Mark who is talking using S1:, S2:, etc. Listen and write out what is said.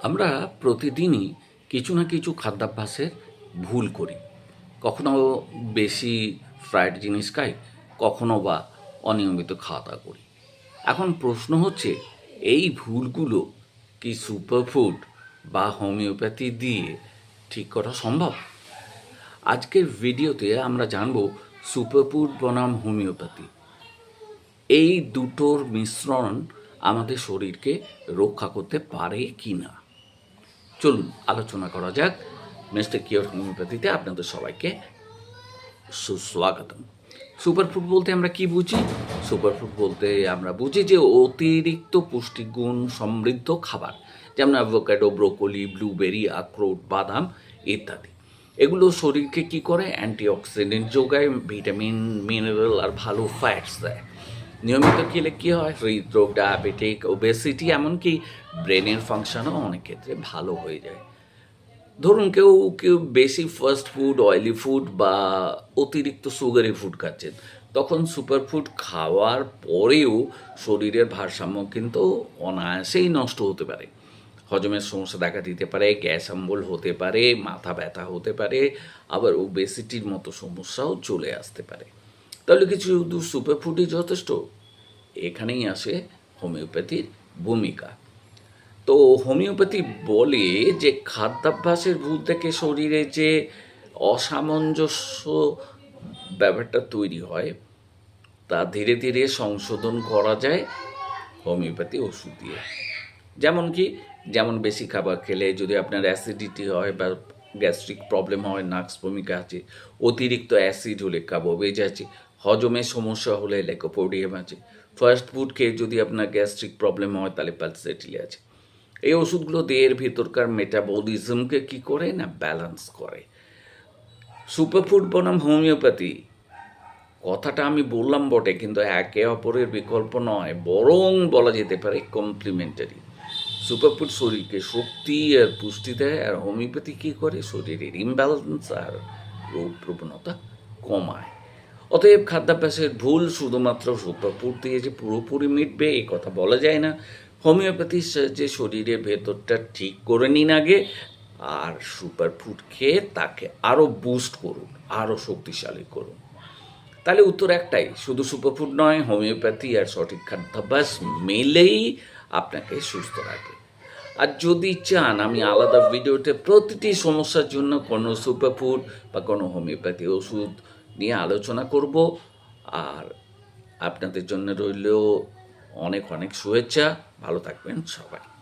S1: আমরা প্রতিদিনই কিছু না কিছু খাদ্যাভ্যাসের ভুল করি। কখনো বেশি ফ্রাইড জিনিস খাই, কখনো বা অনিয়মিত খাওয়া-দাওয়া করি। এখন প্রশ্ন হচ্ছে, এই ভুলগুলো কি সুপারফুড বা হোমিওপ্যাথি দিয়ে ঠিক করা সম্ভব? আজকের ভিডিওতে আমরা জানব সুপারফুড বনাম হোমিওপ্যাথি। এই দুটোর মিশ্রণ আমাদের শরীরকে রক্ষা করতে পারে কি না। চলুন আলোচনা করা যাক। মিস্টার কিওর হোমিওপ্যাথিতে আপনাদের সবাইকে সুস্বাগতম। সুপারফুড বলতে আমরা কি বুঝি? সুপারফুড বলতে আমরা বুঝি যে অতিরিক্ত পুষ্টিগুণ সমৃদ্ধ খাবার, যেমন অ্যাভোকাডো, ব্রোকলি, ব্লুবেরি, আখরোট, বাদাম ইত্যাদি। এগুলো শরীরকে কি করে? অ্যান্টিঅক্সিডেন্ট যোগায়, ভিটামিন, মিনারেল আর ভালো ফ্যাটস দেয়। নিয়মিত খেলে কী হয়? হৃদরোগ, ডায়াবেটিক, ওবেসিটি, এমনকি ব্রেনের ফাংশনও অনেক ক্ষেত্রে ভালো হয়ে যায়। ধরুন কেউ কেউ বেশি ফাস্ট ফুড, অয়েলি ফুড বা অতিরিক্ত সুগারি ফুড খাচ্ছেন, তখন সুপার ফুড খাওয়ার পরেও শরীরের ভারসাম্য কিন্তু অনায়াসেই নষ্ট হতে পারে। হজমের সমস্যা দেখা দিতে পারে, গ্যাস অম্বল হতে পারে, মাথা ব্যথা হতে পারে, আবার ওবেসিটির মতো সমস্যাও চলে আসতে পারে। তাহলে কি শুধু সুপার ফুডই যথেষ্ট? এখানেই আসে হোমিওপ্যাথির ভূমিকা। তো হোমিওপ্যাথি বলে যে খাদ্যাভ্যাসের ভুল থেকে শরীরে যে অসামঞ্জস্য ব্যাপারটা তৈরি হয়, তা ধীরে ধীরে সংশোধন করা যায় হোমিওপ্যাথি ওষুধ দিয়ে। যেমন কি? যেমন বেশি খাবার খেলে যদি আপনার অ্যাসিডিটি হয় বা গ্যাস্ট্রিক প্রবলেম হয়, নাক্স ভূমিকা আছে, অতিরিক্ত অ্যাসিড হলে কার্বোভেজ আছে, হজমের সমস্যা হলে লেকোপোডিয়াম আছে, ফাস্ট ফুড খেয়ে যদি আপনার গ্যাস্ট্রিক প্রবলেম হয় তাহলে পালসেটিল আছে। এই ওষুধগুলো দেহের ভিতরকার মেটাবলিজমকে কী করে না, ব্যালেন্স করে। সুপারফুড বনাম হোমিওপ্যাথি কথাটা আমি বললাম বটে, কিন্তু একে অপরের বিকল্প নয়, বরং বলা যেতে পারে কমপ্লিমেন্টারি। সুপারফুড শরীরকে শক্তি আর পুষ্টি দেয়, আর হোমিওপ্যাথি কী করে? শরীরের ইমব্যালেন্স আর রোগ প্রবণতা কমায়। অতএব খাদ্যাভ্যাসের ভুল শুধুমাত্র সুপারফুড দিয়ে যে পুরোপুরি মিটবে এই কথা বলা যায় না। হোমিওপ্যাথির সাহায্যে শরীরের ভেতরটা ঠিক করে নিন আগে, আর সুপারফুড খেয়ে তাকে আরও বুস্ট করুন, আরও শক্তিশালী করুন। তাহলে উত্তর একটাই, শুধু সুপারফুড নয়, হোমিওপ্যাথি আর সঠিক খাদ্যাভ্যাস মেলেই আপনাকে সুস্থ রাখবে। আর যদি চান আমি আলাদা ভিডিওতে প্রতিটি সমস্যার জন্য কোনো সুপারফুড বা কোনো হোমিওপ্যাথি ওষুধ নিয়ে আলোচনা করব। আর আপনাদের জন্য রইল অনেক অনেক শুভেচ্ছা। ভালো থাকবেন সবাই।